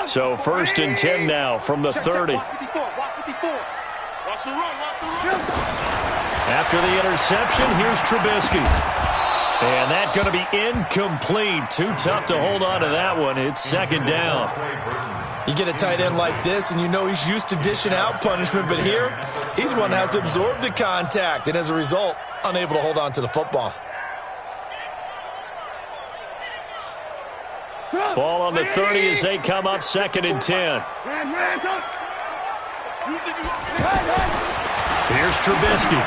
So 1st and 10 now from the 30. After the interception, here's Trubisky. And that's going to be incomplete. Too tough to hold on to that one. It's 2nd down. You get a tight end like this, and you know he's used to dishing out punishment, but here, he's one that has to absorb the contact, and as a result, unable to hold on to the football. Ball on the 30 as they come up 2nd and 10. Here's Trubisky.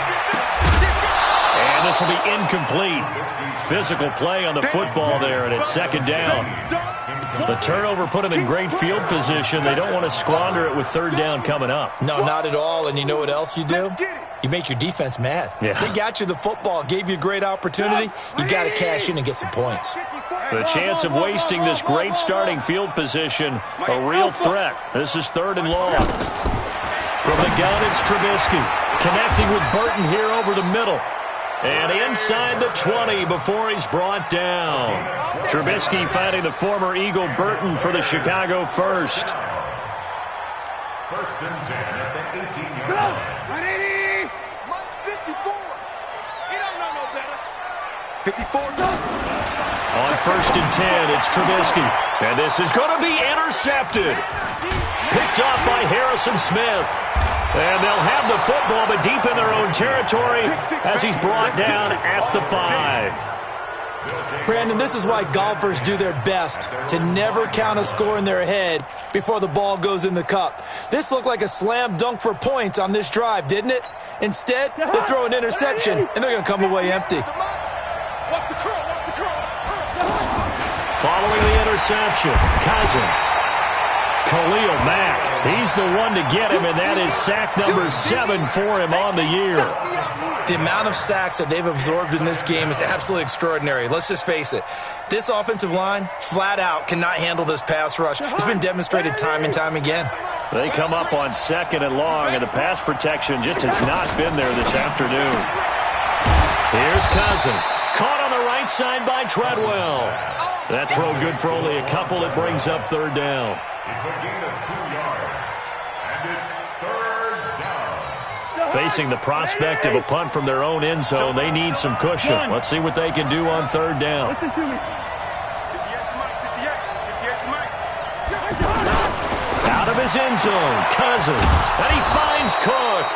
And this will be incomplete. Physical play on the football there, and it's 2nd down. The turnover put them in great field position. They don't want to squander it with 3rd down coming up. No, not at all. And you know what else you do? You make your defense mad. Yeah. They got you the football, gave you a great opportunity. You got to cash in and get some points. The chance of wasting this great starting field position, a real threat. This is 3rd and long. From the gun, it's Trubisky. Connecting with Burton here over the middle. And inside the 20 before he's brought down. Trubisky finding the former Eagle Burton for the Chicago first. 1st and 10 at the 18-yard line. 54. He don't know no better. 54. On 1st and 10, it's Trubisky. And this is going to be intercepted. Picked off by Harrison Smith. And they'll have the football, but deep in their own territory as he's brought down at the 5. Brandon, this is why golfers do their best to never count a score in their head before the ball goes in the cup. This looked like a slam dunk for points on this drive, didn't it? Instead, they throw an interception, and they're going to come away empty. Following the interception, Cousins. Khalil Mack, he's the one to get him, and that is sack number 7 for him on the year. The amount of sacks that they've absorbed in this game is absolutely extraordinary. Let's just face it. This offensive line, flat out, cannot handle this pass rush. It's been demonstrated time and time again. They come up on 2nd and long, and the pass protection just has not been there this afternoon. Here's Cousins. Caught on the right side by Treadwell. That throw good for only a couple. It brings up 3rd down. It's a gain of 2 yards, and it's 3rd down. Facing the prospect of a punt from their own end zone, they need some cushion. Let's see what they can do on 3rd down. Out of his end zone, Cousins, and he finds Cook.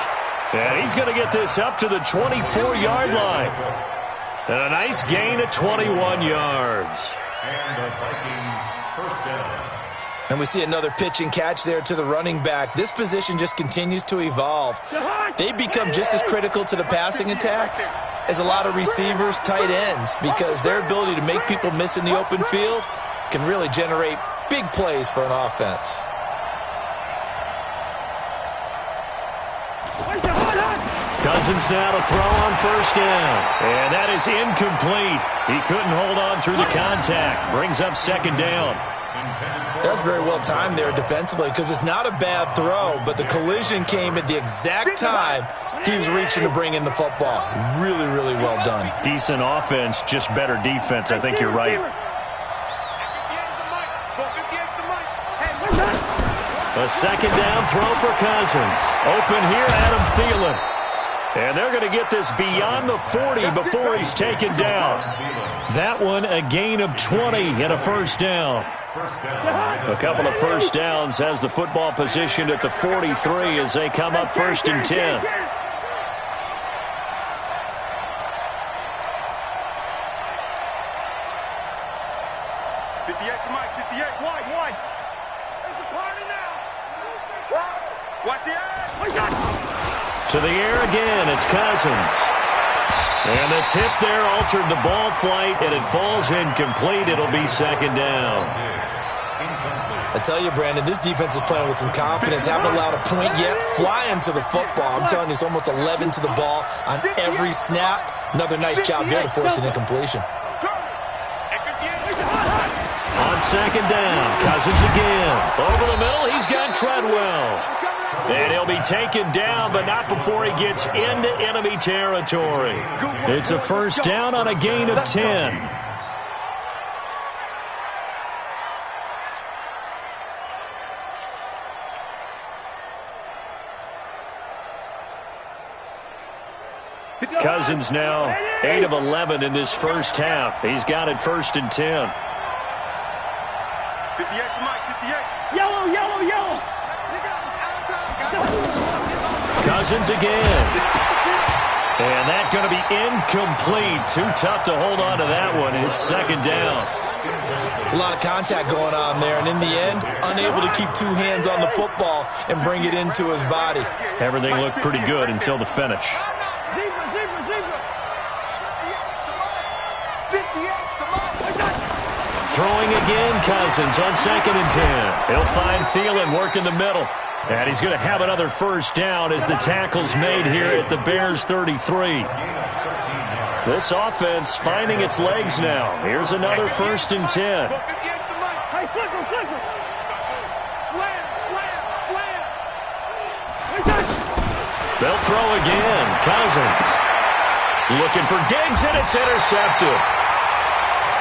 And he's going to get this up to the 24-yard line. And a nice gain of 21 yards. And the Vikings 1st down. And we see another pitch and catch there to the running back. This position just continues to evolve. They become just as critical to the passing attack as a lot of receivers, tight ends, because their ability to make people miss in the open field can really generate big plays for an offense. Cousins now to throw on 1st down. And that is incomplete. He couldn't hold on through the contact. Brings up 2nd down. That's very well timed there defensively because it's not a bad throw, but the collision came at the exact time he was reaching to bring in the football. Really, really well done. Decent offense, just better defense. I think you're right. A 2nd down throw for Cousins. Open here, Adam Thielen. And they're going to get this beyond the 40 before he's taken down. That one, a gain of 20 and a 1st down. A couple of 1st downs has the football positioned at the 43 as they come up 1st and 10. To the air again, it's Cousins. And the tip there altered the ball flight, and it falls incomplete. It'll be 2nd down. I tell you, Brandon, this defense is playing with some confidence. Haven't allowed a point yet. Flying to the football. I'm telling you, it's almost 11 to the ball on every snap. Another nice job there to force an incompletion. On 2nd down, Cousins again. Over the middle, he's got Treadwell. And he'll be taken down, but not before he gets into enemy territory. It's a 1st down on a gain of 10. Cousins now 8 of 11 in this first half. He's got it 1st and 10. 58 to Mike, 58. Yellow, yellow, yellow. Cousins again. And that's going to be incomplete. Too tough to hold on to that one. It's 2nd down. It's a lot of contact going on there, and in the end, unable to keep 2 hands on the football and bring it into his body. Everything looked pretty good until the finish. Zebra, zebra, zebra. 58 to Mike. Throwing again, Cousins on 2nd and 10. He'll find Thielen working the middle. And he's going to have another 1st down as the tackle's made here at the Bears' 33. This offense finding its legs now. Here's another 1st and 10. Hey, flicker, flicker. Slam, slam, slam. They'll throw again. Cousins looking for Diggs, and it's intercepted.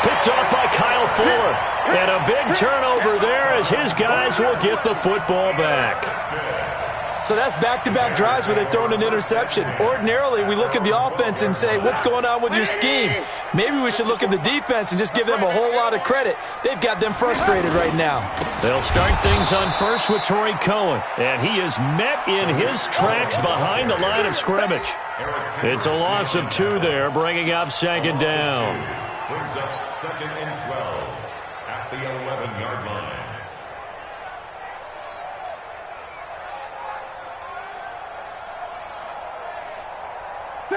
Picked off by Kyle Fuller. And a big turnover there as his guys will get the football back. So that's back-to-back drives where they've thrown an interception. Ordinarily, we look at the offense and say, what's going on with your scheme? Maybe we should look at the defense and just give them a whole lot of credit. They've got them frustrated right now. They'll start things on first with Torrey Cohen. And he is met in his tracks behind the line of scrimmage. It's a loss of 2 there, bringing up 2nd down. Brings up 2nd and 12 at the 11-yard line.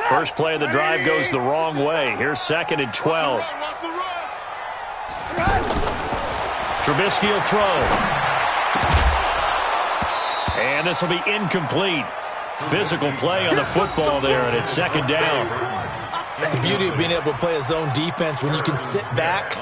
First play of the drive goes the wrong way. Here's 2nd and 12. Trubisky will throw. And this will be incomplete. Physical play on the football there, and it's 2nd down. The beauty of being able to play a zone defense when you can sit back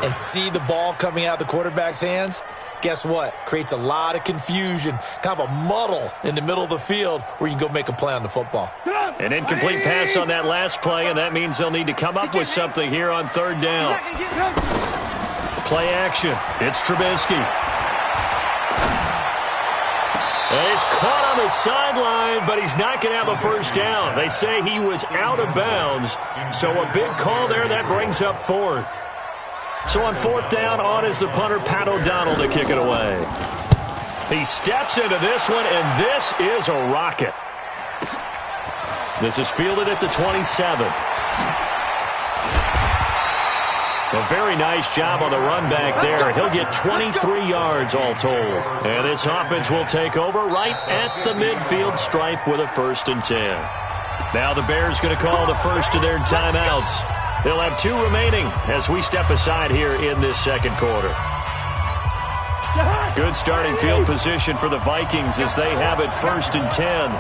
and see the ball coming out of the quarterback's hands, guess what? Creates a lot of confusion, kind of a muddle in the middle of the field where you can go make a play on the football. An incomplete pass on that last play, and that means they'll need to come up with something here on 3rd down. Play action. It's Trubisky. And he's caught on the sideline, but he's not going to have a 1st down. They say he was out of bounds, so a big call there. That brings up 4th. So on 4th down, on is the punter, Pat O'Donnell, to kick it away. He steps into this one, and this is a rocket. This is fielded at the 27. A very nice job on the run back there. He'll get 23 yards all told. And this offense will take over right at the midfield stripe with a 1st and 10. Now the Bears going to call the first of their timeouts. They'll have 2 remaining as we step aside here in this 2nd quarter. Good starting field position for the Vikings as they have it 1st and 10.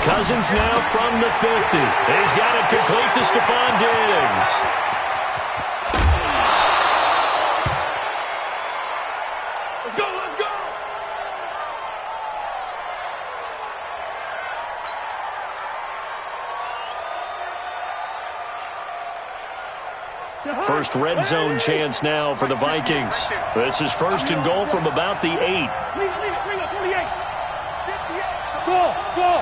Cousins now from the 50. He's got it complete to Stephon Diggs. Let's go, let's go. First red zone chance now for the Vikings. This is 1st and goal from about the 8. Leave it, 48. Go, go.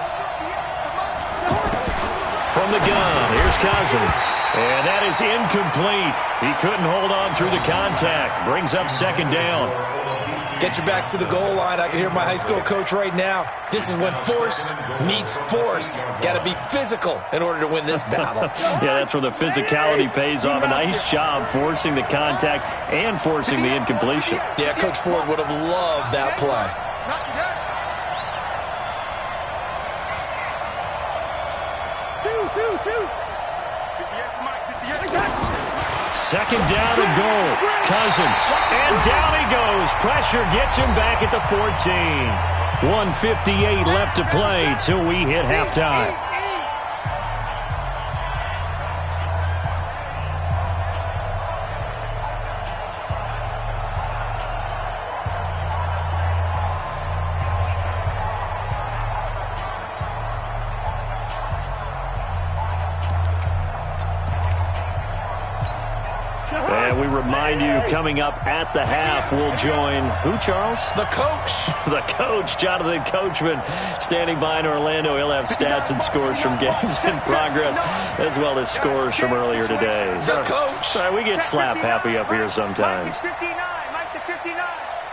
From the gun, here's Cousins. And that is incomplete. He couldn't hold on through the contact. Brings up 2nd down. Get your backs to the goal line. I can hear my high school coach right now. This is when force meets force. Got to be physical in order to win this battle. Yeah, that's where the physicality pays off. A nice job forcing the contact and forcing the incompletion. Yeah, Coach Ford would have loved that play. 2nd down and goal. Cousins. And down he goes. Pressure gets him back at the 14. 1:58 left to play till we hit halftime. remind you, coming up at the half, we'll join who, Charles? The coach. The coach, Jonathan Coachman, standing by in Orlando. He'll have stats and scores from games in progress, as well as scores from earlier today. The coach. Sorry, we get slap happy up here sometimes. Mike the 59.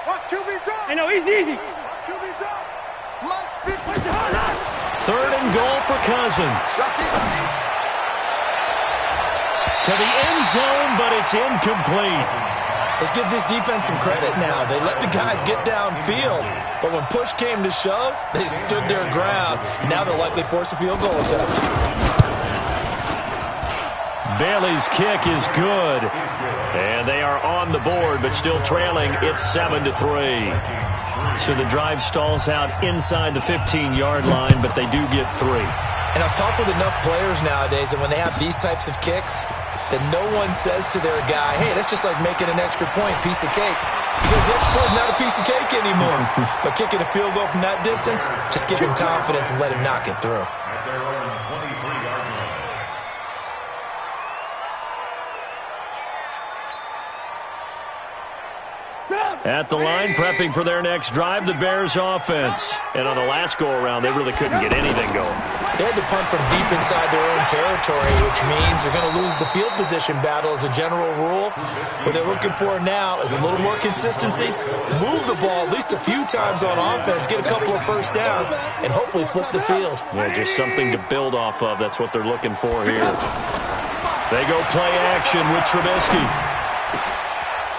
Watch QB drop. I know, easy. QB drop. Mike's 59. Third and goal for Cousins. To the end zone, but it's incomplete. Let's give this defense some credit now. They let the guys get downfield, but when push came to shove, they stood their ground, and now they'll likely force a field goal attempt. Bailey's kick is good, and they are on the board, but still trailing. It's 7-3. So the drive stalls out inside the 15-yard line, but they do get 3. And I've talked with enough players nowadays that when they have these types of kicks, that no one says to their guy, hey, that's just like making an extra point, piece of cake. Because the extra point is not a piece of cake anymore. But kicking a field goal from that distance, just give him confidence and let him knock it through. At their own 23-yard line. At the line, prepping for their next drive, the Bears offense. And on the last go-around, they really couldn't get anything going. They had to punt from deep inside their own territory, which means they're going to lose the field position battle as a general rule. What they're looking for now is a little more consistency, move the ball at least a few times on offense, get a couple of first downs, and hopefully flip the field. Yeah, just something to build off of. That's what they're looking for here. They go play action with Trubisky.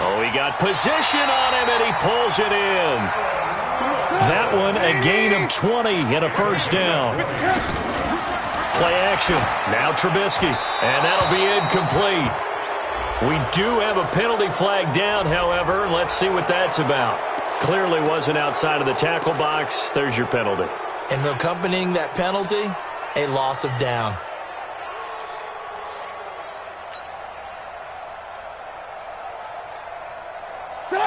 Oh, he got position on him, and he pulls it in. That one, a gain of 20 and a first down. Play action. Now Trubisky, and that'll be incomplete. We do have a penalty flag down, however. Let's see what that's about. Clearly wasn't outside of the tackle box. There's your penalty. And accompanying that penalty, a loss of down.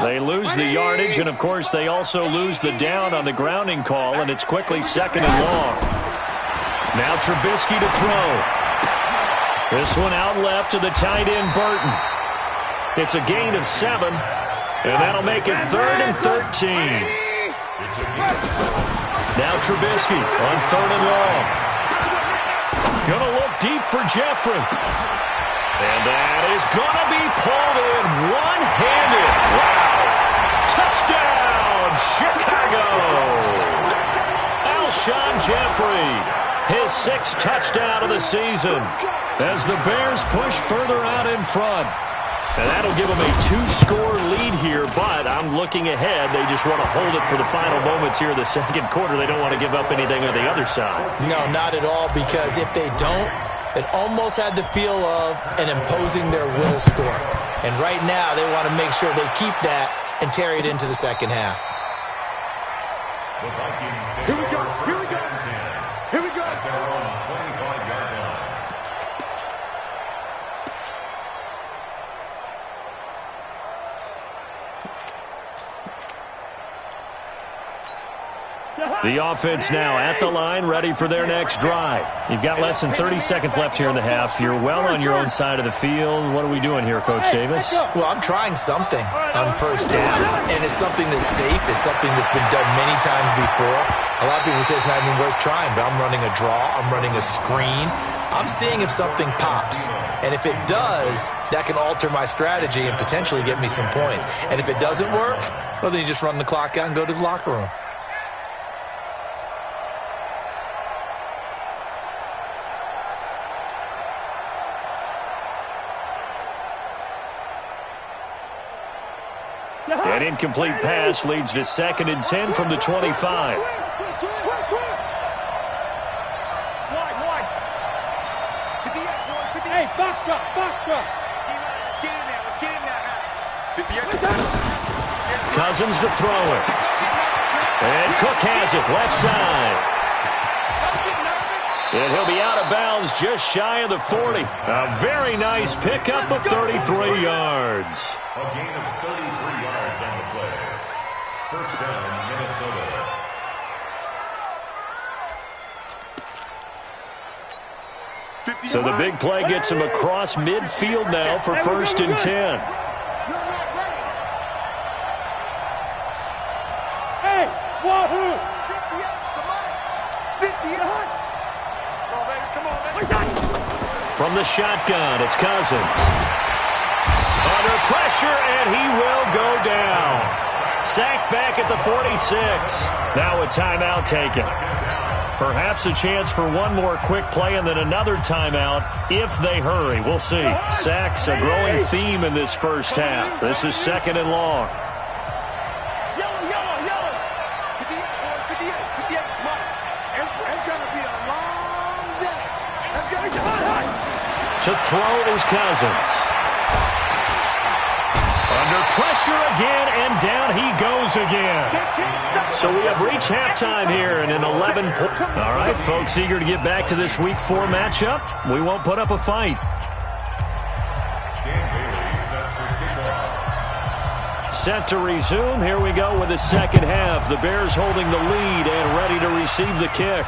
They lose the yardage, and, of course, they also lose the down on the grounding call, and it's quickly 2nd and long. Now Trubisky to throw. This one out left to the tight end, Burton. It's a gain of 7, and that'll make it 3rd and 13. Now Trubisky on 3rd and long. Gonna look deep for Jeffrey. And that is going to be pulled in one-handed. Wow. Touchdown, Chicago. Alshon Jeffrey, his 6th touchdown of the season as the Bears push further out in front. And that'll give them a 2-score lead here, but I'm looking ahead. They just want to hold it for the final moments here in the second quarter. They don't want to give up anything on the other side. No, not at all, because if they don't, it almost had the feel of an imposing their will score. And right now, they want to make sure they keep that and carry it into the second half. The Vikings take Here we go. over Here we go. first and 10 Here we go. at their own 25-yard line. The offense now at the line, ready for their next drive. You've got less than 30 seconds left here in the half. You're well on your own side of the field. What are we doing here, Coach Davis? Well, I'm trying something on first down, and it's something that's safe. It's something that's been done many times before. A lot of people say it's not even worth trying, but I'm running a draw. I'm running a screen. I'm seeing if something pops. And if it does, that can alter my strategy and potentially get me some points. And if it doesn't work, well, then you just run the clock out and go to the locker room. An incomplete pass leads to 2nd and 10 from the 25. Hey, box drop. Let's get in there. Cousins to throw it. And Cook has it left side. And he'll be out of bounds just shy of the 40. A very nice pickup of 33 yards. A gain of 33 yards on the play. First down, Minnesota. So the big play gets him across midfield now for 1st and 10. From the shotgun, it's Cousins. Under pressure, and he will go down. Sacked back at the 46. Now a timeout taken. Perhaps a chance for one more quick play and then another timeout if they hurry. We'll see. Sacks a growing theme in this first half. This is 2nd and long. To throw is Cousins. Under pressure again, and down he goes again. So we have reached halftime here in an 11 point. All right, folks, eager to get back to this Week 4 matchup. We won't put up a fight. Set to resume. Here we go with the second half. The Bears holding the lead and ready to receive the kick.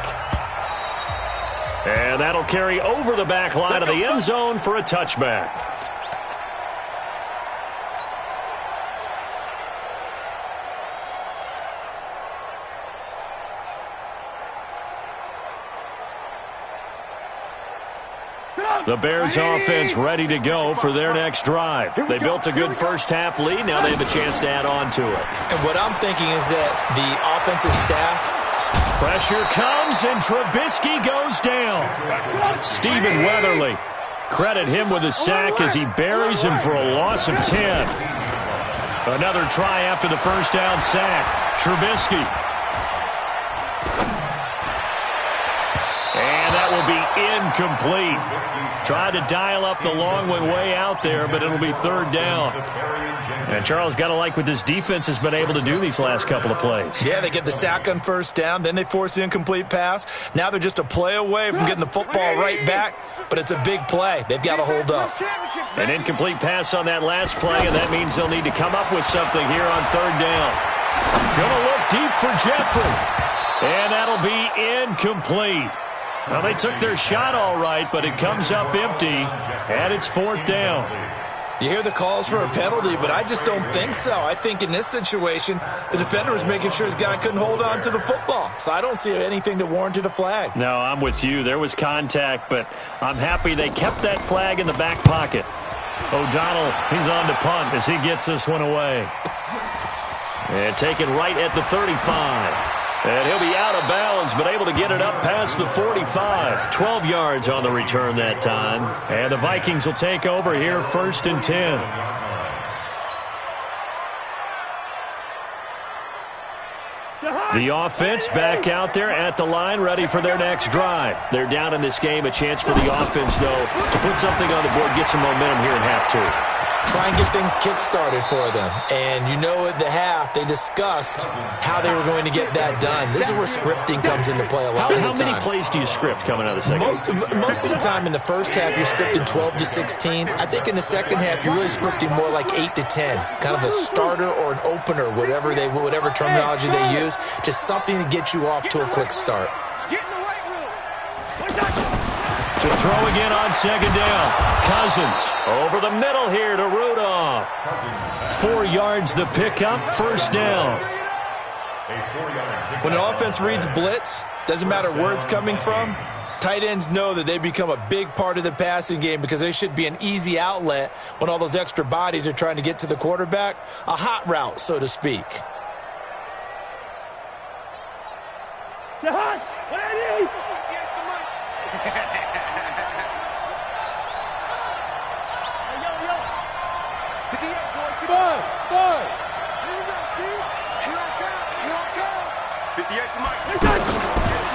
And that'll carry over the back line of the end zone for a touchback. The Bears offense ready to go for their next drive. They built a good first half lead. Now they have a chance to add on to it. And what I'm thinking is that the offensive staff... Pressure comes, and Trubisky goes down. Stephen Weatherly. Credit him with a sack as he buries him for a loss of 10. Another try after the first down sack. Trubisky. And that will be incomplete. Tried to dial up the long one way out there, but it'll be 3rd down. And Charles, got to like what this defense has been able to do these last couple of plays. Yeah, they get the sack on first down, then they force the incomplete pass. Now they're just a play away from getting the football right back, but it's a big play. They've got to hold up. An incomplete pass on that last play, and that means they'll need to come up with something here on 3rd down. Gonna look deep for Jeffrey, and that'll be incomplete. Well, they took their shot all right, but it comes up empty, and it's 4th down. You hear the calls for a penalty, but I just don't think so. I think in this situation, the defender was making sure his guy couldn't hold on to the football. So I don't see anything that warranted a flag. No, I'm with you. There was contact, but I'm happy they kept that flag in the back pocket. O'Donnell, he's on to punt as he gets this one away. And taken right at the 35. And he'll be out of bounds, but able to get it up past the 45. 12 yards on the return that time. And the Vikings will take over here 1st and 10. The offense back out there at the line, ready for their next drive. They're down in this game. A chance for the offense, though, to put something on the board, get some momentum here in half 2. Try and get things kick-started for them. And you know at the half, they discussed how they were going to get that done. This is where scripting comes into play a lot of the time. How many plays do you script coming out of the second? Most of the time in the first half, you're scripting 12 to 16. I think in the second half, you're really scripting more like 8 to 10. Kind of a starter or an opener, whatever terminology they use. Just something to get you off to a quick start. To throw again on 2nd down. Cousins over the middle here to Rudolph. 4 yards the pickup, 1st down. When an offense reads blitz, doesn't matter where it's coming from, tight ends know that they become a big part of the passing game because they should be an easy outlet when all those extra bodies are trying to get to the quarterback. A hot route, so to speak.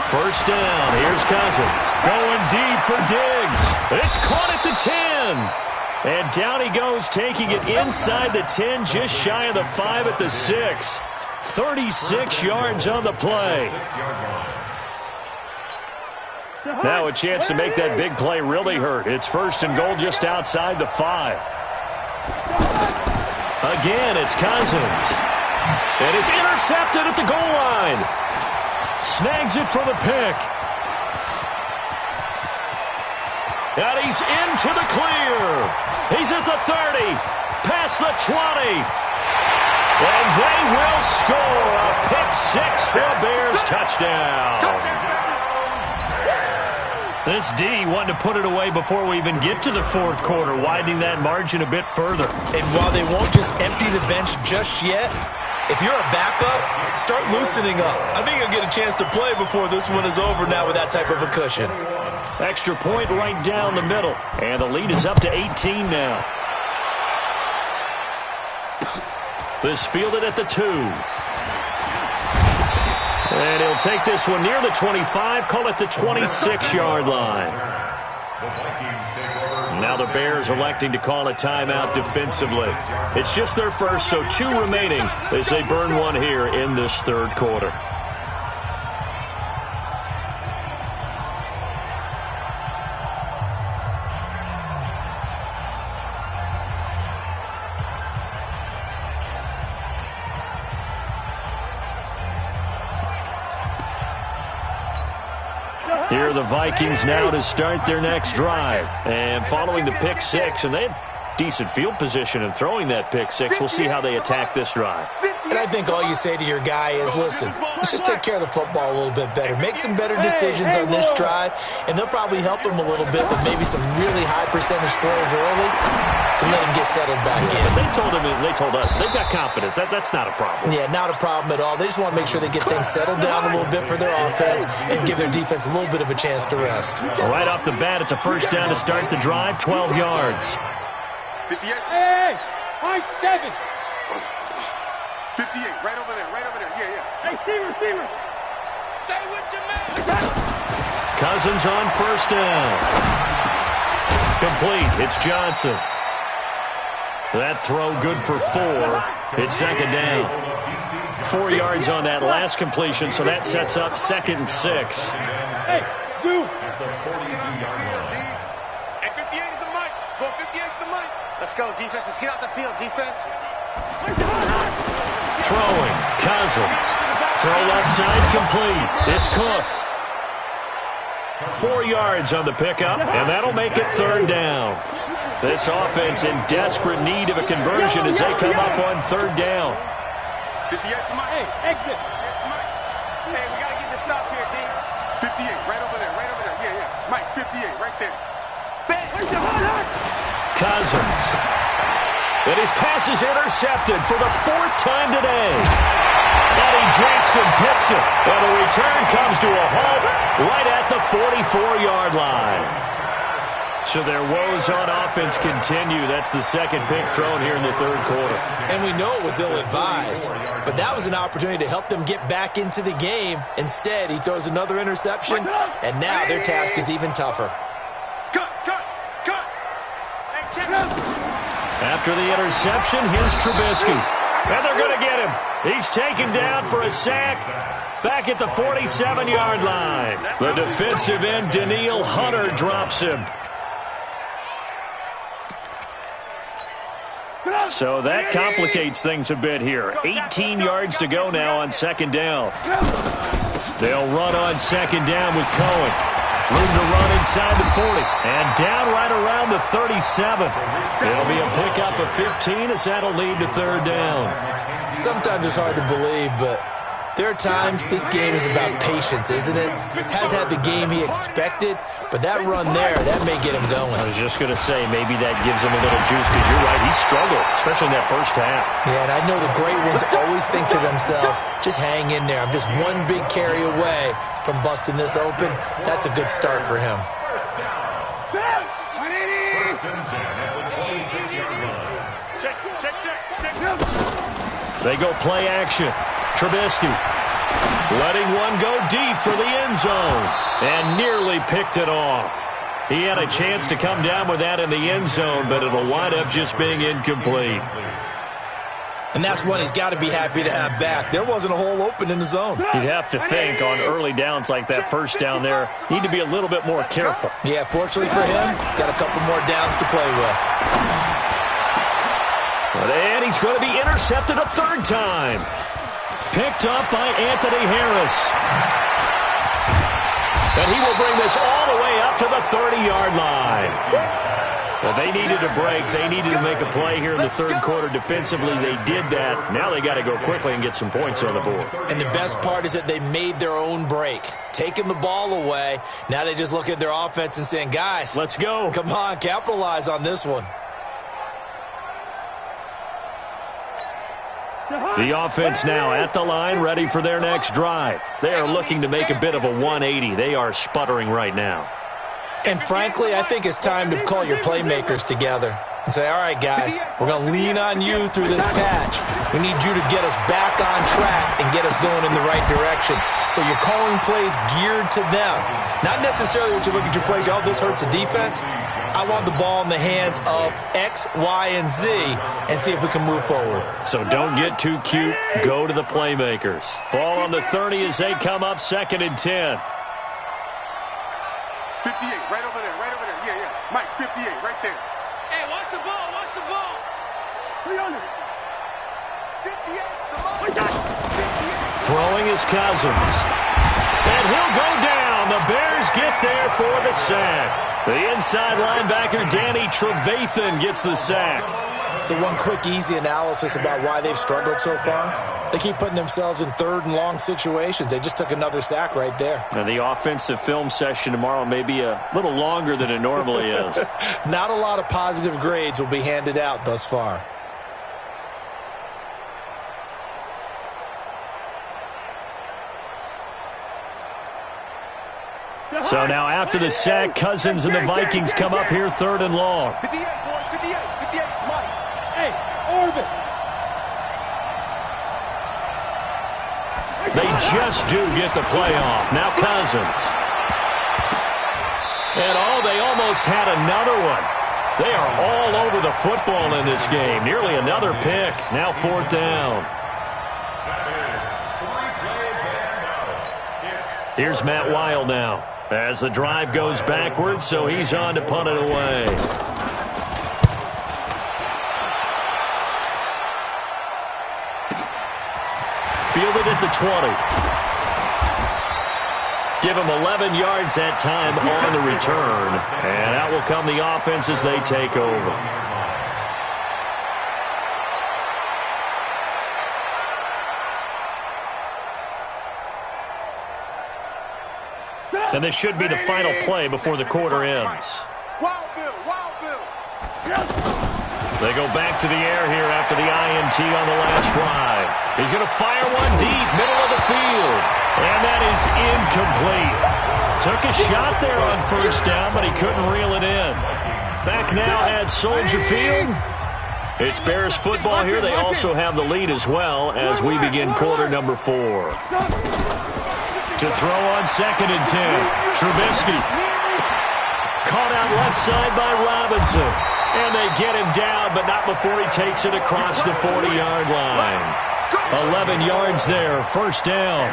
First down, here's Cousins. Going deep for Diggs. It's caught at the 10. And down he goes, taking it inside the 10, just shy of the 5 at the 6. 36 yards on the play. Now a chance to make that big play really hurt. It's 1st and goal just outside the 5. Again, it's Cousins. And it's intercepted at the goal line. Snags it for the pick. And he's into the clear. He's at the 30. Past the 20. And they will score a pick 6 for a Bears touchdown. This D wanting to put it away before we even get to the fourth quarter, widening that margin a bit further. And while they won't just empty the bench just yet, if you're a backup, start loosening up. I think you'll get a chance to play before this one is over now with that type of a cushion. Extra point right down the middle. And the lead is up to 18 now. This fielded at the 2. And he'll take this one near the 25, call it the 26-yard line. Now the Bears electing to call a timeout defensively. It's just their first, so 2 remaining as they burn one here in this third quarter. Here are the Vikings now to start their next drive. And following the pick 6, and they had decent field position in throwing that pick 6. We'll see how they attack this drive. And I think all you say to your guy is, listen, let's just take care of the football a little bit better. Make some better decisions on this drive, and they'll probably help him a little bit with maybe some really high percentage throws early to let him get settled back in. They told us they've got confidence. That's not a problem. Yeah, not a problem at all. They just want to make sure they get things settled down a little bit for their offense and give their defense a little bit of a chance to rest. Right off the bat, it's a first down to start the drive, 12 yards. 58. Hey, high 7. 58, right over there, yeah. Hey, receiver. Stay with your man. Cousins on first down. Complete, it's Johnson. That throw good for 4. It's second down. 4 yards on that last completion, so that sets up 2nd and 6. Hey, dude. At the 42-yard line. Hey, 58 is the mic. Go 58 is the mic. Let's go, defense. Let's get out the field, defense. Throwing, Cousins. Throw left side, complete. It's Cook. 4 yards on the pickup, and that'll make it third down. This offense in desperate need of a conversion as they come up on third down. 58 to Mike. Hey, exit. Hey, we got to get this stop here, D. 58, right over there. Yeah. Mike, 58, right there. Cousins. And his pass is intercepted for the 4th time today. Eddie Jackson picks it, and the return comes to a halt right at the 44-yard line. So their woes on offense continue. That's the second pick thrown here in the third quarter. And we know it was ill-advised, but that was an opportunity to help them get back into the game. Instead, he throws another interception, and now their task is even tougher. Cut. After the interception, here's Trubisky. And they're going to get him. He's taken down for a sack back at the 47-yard line. The defensive end, Danielle Hunter, drops him. So that complicates things a bit here. 18 yards to go now on second down. They'll run on second down with Cohen. Room to run inside the 40. And down right around the 37. It'll be a pickup of 15 as that'll lead to third down. Sometimes it's hard to believe, but there are times this game is about patience, isn't it? Has had the game he expected, but that run there, that may get him going. I was just going to say, maybe that gives him a little juice, because you're right, he struggled, especially in that first half. Yeah, and I know the great ones always think to themselves, just hang in there. I'm just one big carry away from busting this open. That's a good start for him. They go play action. Trubisky letting one go deep for the end zone and nearly picked it off. He had a chance to come down with that in the end zone, but it'll wind up just being incomplete. And that's one he's got to be happy to have back. There wasn't a hole open in the zone. You'd have to think on early downs like that first down there, need to be a little bit more careful. Yeah, fortunately for him, got a couple more downs to play with. And he's going to be intercepted a third time. Picked up by Anthony Harris. And he will bring this all the way up to the 30-yard line. Well, they needed a break. They needed to make a play here in the third quarter defensively. They did that. Now they got to go quickly and get some points on the board. And the best part is that they made their own break, taking the ball away. Now they just look at their offense and saying, guys, let's go. Come on, capitalize on this one. The offense now at the line, ready for their next drive. They are looking to make a bit of a 180. They are sputtering right now. And frankly, I think it's time to call your playmakers together and say, all right, guys, we're going to lean on you through this patch. We need you to get us back on track and get us going in the right direction. So you're calling plays geared to them. Not necessarily what you look at your plays, oh, this hurts the defense. I want the ball in the hands of X, Y, and Z and see if we can move forward. So don't get too cute. Go to the playmakers. Ball on the 30 as they come up 2nd and 10. 58, right over there, right over there. Yeah, yeah. Mike, 58, right there. Hey, watch the ball, watch the ball. 300. 58, the ball. Throwing is Cousins. And he'll go down. The Bears get there for the sack. The inside linebacker, Danny Trevathan, gets the sack. So one quick, easy analysis about why they've struggled so far. They keep putting themselves in third and long situations. They just took another sack right there. And the offensive film session tomorrow may be a little longer than it normally is. Not a lot of positive grades will be handed out thus far. So now after the sack, Cousins and the Vikings come up here 3rd and long. 58, boys, 58, 58, Mike. Hey, orbit. They just do get the play off. Now Cousins. And they almost had another one. They are all over the football in this game. Nearly another pick. Now 4th down. Here's Matt Weil now. As the drive goes backwards, so he's on to punt it away. Fielded at the 20. Give him 11 yards that time on the return. And out will come the offense as they take over. And this should be the final play before the quarter ends. Wild Bill, Wild Bill. They go back to the air here after the INT on the last drive. He's going to fire one deep, middle of the field. And that is incomplete. Took a shot there on 1st down, but he couldn't reel it in. Back now at Soldier Field. It's Bears football here. They also have the lead as well as we begin quarter number 4. To throw on 2nd and 10. Trubisky. Caught out left side by Robinson. And they get him down, but not before he takes it across the 40-yard line. 11 yards there, 1st down.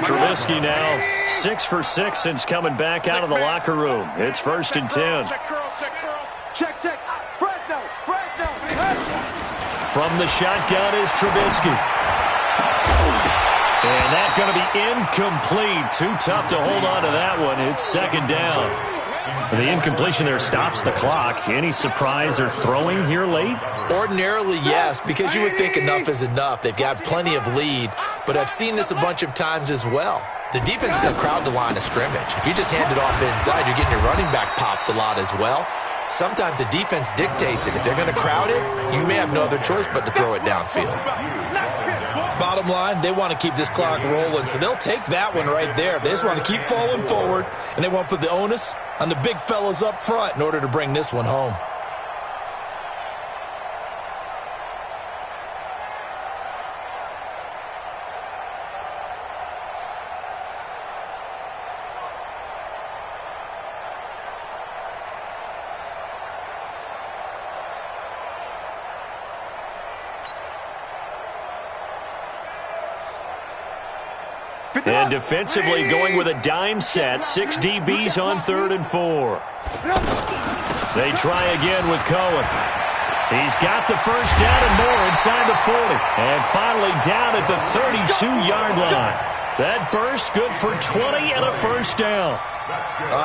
Trubisky now 6 for 6 since coming back out of the locker room. It's 1st and 10. Check curls, check curls. Check, check. Fresno, Fresno. From the shotgun is Trubisky. And that's going to be incomplete. Too tough to hold on to that one. It's 2nd down. The incompletion there stops the clock. Any surprise they're throwing here late? Ordinarily, yes, because you would think enough is enough. They've got plenty of lead, but I've seen this a bunch of times as well. The defense is going to crowd the line of scrimmage. If you just hand it off inside, you're getting your running back popped a lot as well. Sometimes the defense dictates it. If they're going to crowd it, you may have no other choice but to throw it downfield. Bottom line, they want to keep this clock rolling, so they'll take that one right there. They just want to keep falling forward, and they want to put the onus on the big fellas up front in order to bring this one home. And defensively going with a dime set. 6 DBs on 3rd and 4. They try again with Cohen. He's got the 1st down and more inside the 40. And finally down at the 32-yard line. That burst good for 20 and a first down.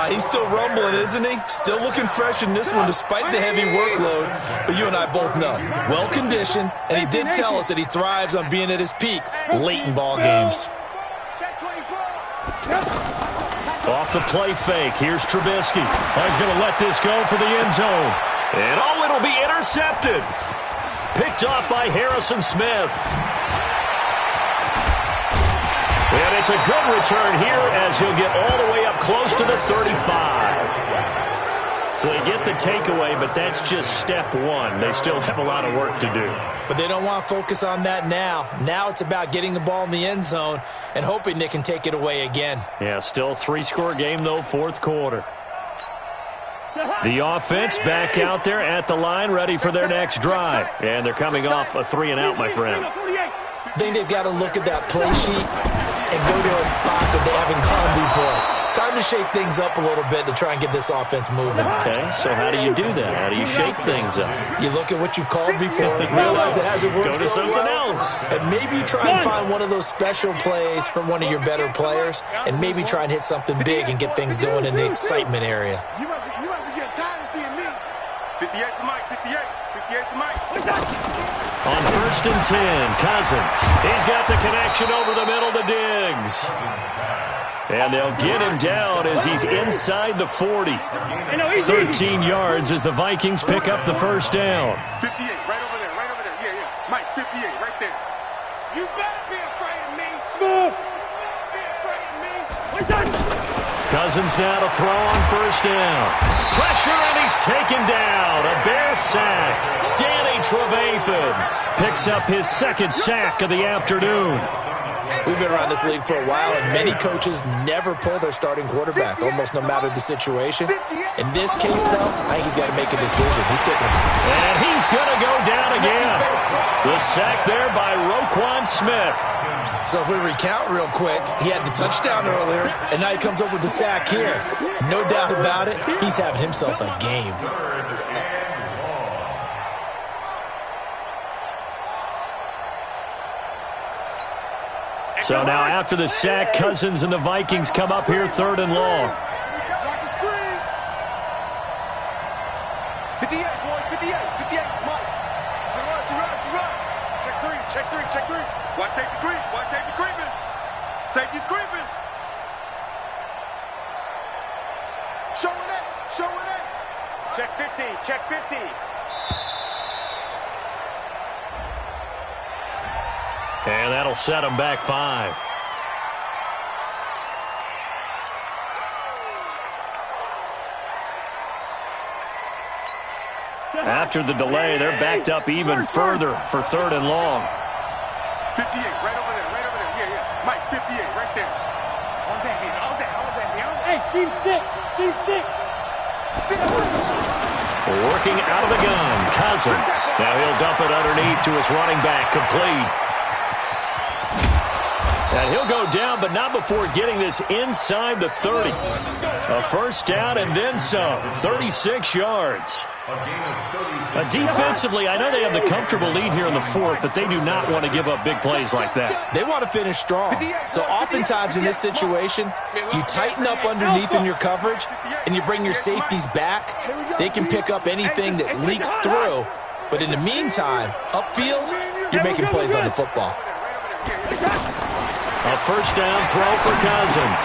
He's still rumbling, isn't he? Still looking fresh in this one despite the heavy workload. But you and I both know, well-conditioned, and he did tell us that he thrives on being at his peak late in ball games. Off the play fake, here's Trubisky. He's going to let this go for the end zone. And it'll be intercepted. Picked off by Harrison Smith. And it's a good return here as he'll get all the way up close to the 35. So they get the takeaway, but that's just step one. They still have a lot of work to do. But they don't want to focus on that now. Now it's about getting the ball in the end zone and hoping they can take it away again. Yeah, still three-score game, though, fourth quarter. The offense back out there at the line, ready for their next drive. And they're coming off a 3-and-out, my friend. I think they've got to look at that play sheet and go to a spot that they haven't gone before. Time to shake things up a little bit to try and get this offense moving. Okay, so how do you do that? How do you shake things up? You look at what you've called before, realize it hasn't worked Go to so something well, else. and maybe you try and find one of those special plays from one of your better players, and maybe try and hit something big and get things going in the excitement area. You must be getting tired of seeing me. 58 to Mike, 58 to Mike. On 1st and 10, Cousins. He's got the connection over the middle to Diggs. And they'll get him down as he's inside the 40. 13 yards as the Vikings pick up the first down. 58, right over there. Yeah. Mike, 58, right there. You better be afraid of me. Smooth. Be afraid of me. Cousins now to throw on first down. Pressure, and he's taken down. A Bear sack. Danny Trevathan picks up his second sack of the afternoon. We've been around this league for a while, and many coaches never pull their starting quarterback, almost no matter the situation. In this case, though, I think he's got to make a decision. He's taking a... And he's going to go down again. The sack there by Roquan Smith. So if we recount real quick, he had the touchdown earlier, and now he comes up with the sack here. No doubt about it, he's having himself a game. So now after the sack, Cousins and the Vikings come up here 3rd and long. Watch the screen. 58, boy, 58, Mike. Run. Check three. Watch safety creeping. Safety's creeping. Showing it. Check 50. And that'll set him back 5. After the delay, they're backed up even further for 3rd and long. 58, right over there. Yeah. Mike, 58, right there. On that, Hey, seam 6. Working out of the gun, Cousins. Now he'll dump it underneath to his running back, complete. And he'll go down, but not before getting this inside the 30. A first down and then some, 36 yards. Defensively, I know they have the comfortable lead here in the 4th, but they do not want to give up big plays like that. They want to finish strong. So oftentimes in this situation, you tighten up underneath in your coverage, and you bring your safeties back. They can pick up anything that leaks through. But in the meantime, upfield, you're making plays on the football. A first down throw for Cousins.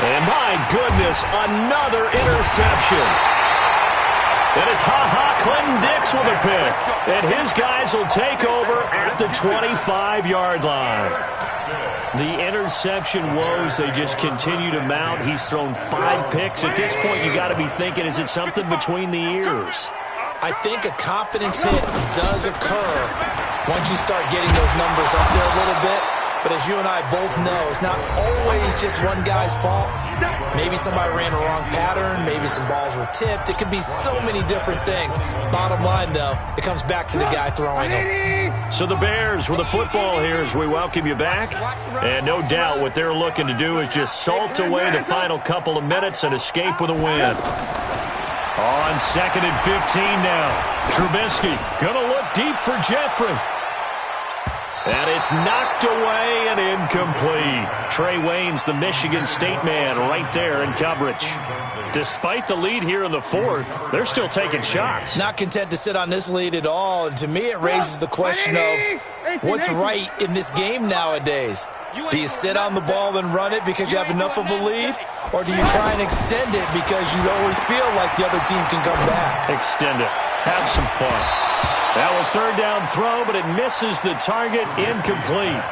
And my goodness, another interception. And it's Clinton Dix with a pick. And his guys will take over at the 25-yard line. The interception woes, they just continue to mount. He's thrown 5 picks. At this point, you got to be thinking, is it something between the ears? I think a confidence hit does occur once you start getting those numbers up there a little bit. But as you and I both know, it's not always just one guy's fault. Maybe somebody ran a wrong pattern. Maybe some balls were tipped. It could be so many different things. Bottom line, though, it comes back to the guy throwing them. So the Bears with the football here as we welcome you back. And no doubt what they're looking to do is just salt away the final couple of minutes and escape with a win. On 2nd and 15 now. Trubisky going to look deep for Jeffrey. And it's knocked away and incomplete. Trey Wayne's the Michigan State man right there in coverage. Despite the lead here in the fourth, they're still taking shots. Not content to sit on this lead at all. And to me, it raises the question of what's right in this game nowadays. Do you sit on the ball and run it because you have enough of a lead? Or do you try and extend it because you always feel like the other team can come back? Extend it. Have some fun. That was third down throw, but it misses the target. Incomplete.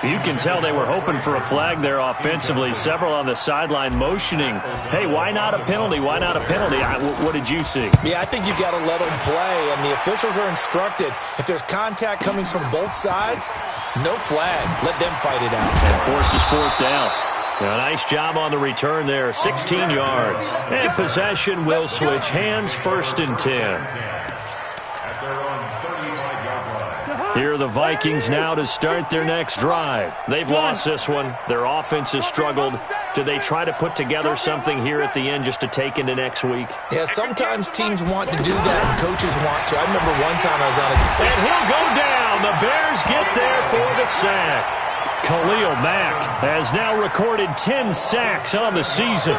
You can tell they were hoping for a flag there offensively. Several on the sideline motioning, hey, why not a penalty? Why not a penalty? What did you see? Yeah, I think you've got to let them play, and the officials are instructed. If there's contact coming from both sides, no flag. Let them fight it out. And forces fourth down. A nice job on the return there, 16 yards. And possession will switch hands, 1st and 10. Here are the Vikings now to start their next drive. They've lost this one. Their offense has struggled. Do they try to put together something here at the end just to take into next week? Yeah, sometimes teams want to do that and coaches want to. I remember one time I was on a... And he'll go down. The Bears get there for the sack. Khalil Mack has now recorded 10 sacks on the season.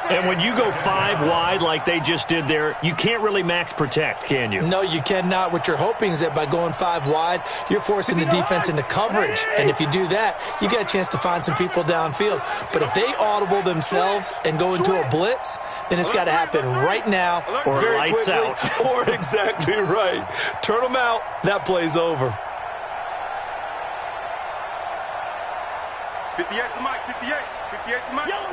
And when you go 5 wide like they just did there, you can't really max protect, can you? No, you cannot. What you're hoping is that by going 5 wide, you're forcing the defense into coverage. And if you do that, you get a chance to find some people downfield. But if they audible themselves and go into a blitz, then it's got to happen right now, or very lights quickly, out. Or exactly right. Turn them out. That play's over. 58 to Mike, 58. 58 to Mike. Yo.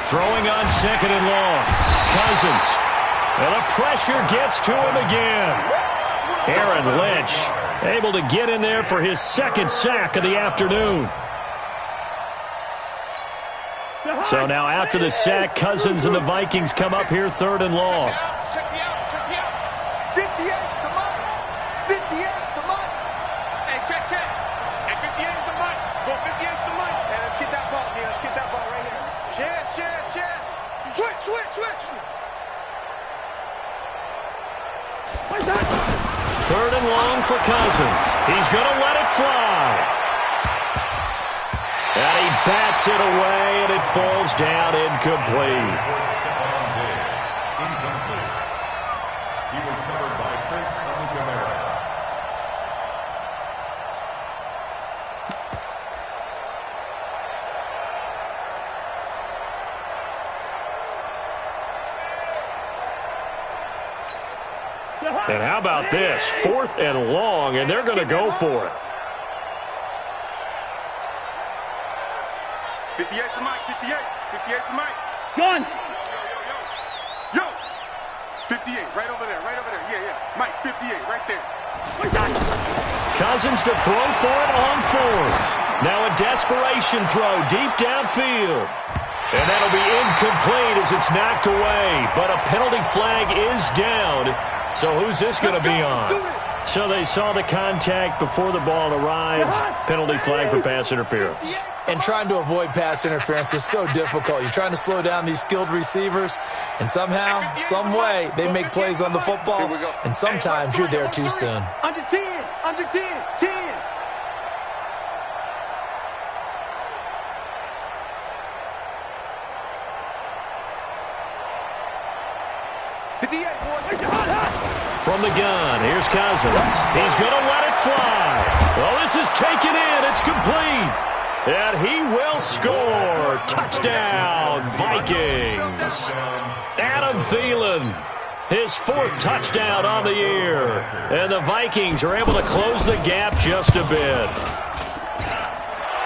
Throwing on 2nd and long. Cousins. And the pressure gets to him again. Aaron Lynch able to get in there for his 2nd sack of the afternoon. So now after the sack, Cousins and the Vikings come up here 3rd and long. Check me out. 58 to Mike. 58 to Mike. Hey, check. Hey, 58 to Mike. Go 58 to Mike. Hey, let's get that ball here. Let's get that ball right here. Share. Switch. 3rd and long for Cousins. He's going to let it fly. And he bats it away, and it falls down incomplete. He was covered by Prince Amukamara. And how about this? 4th and long, and they're going to go for it. 58 to Mike. 58 to Mike. Gone. Yo. 58, right over there. Yeah. Mike, 58, right there. Cousins to throw for it on 4th. Now a desperation throw deep downfield. And that'll be incomplete as it's knocked away. But a penalty flag is down. So who's this going to be on? So they saw the contact before the ball arrived. Penalty flag for pass interference. And trying to avoid pass interference is so difficult. You're trying to slow down these skilled receivers, and somehow, some way, they make plays on the football, and sometimes you're there too soon. Under 10. 10. From the gun, here's Cousins. He's going to let it fly. Well, this is taken in. It's complete. And he will score. Touchdown, Vikings. Adam Thielen, his 4th touchdown on the year. And the Vikings are able to close the gap just a bit.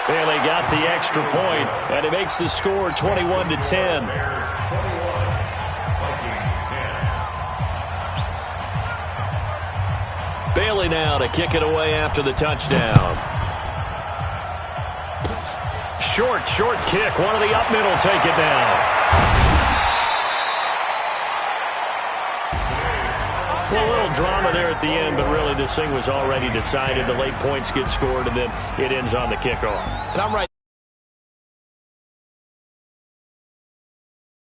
And they got the extra point, and it makes the score 21-10. Bailey now to kick it away after the touchdown. Short kick. One of the up middle take it down. Well, a little drama there at the end, but really this thing was already decided. The late points get scored, and then it ends on the kickoff. And I'm right.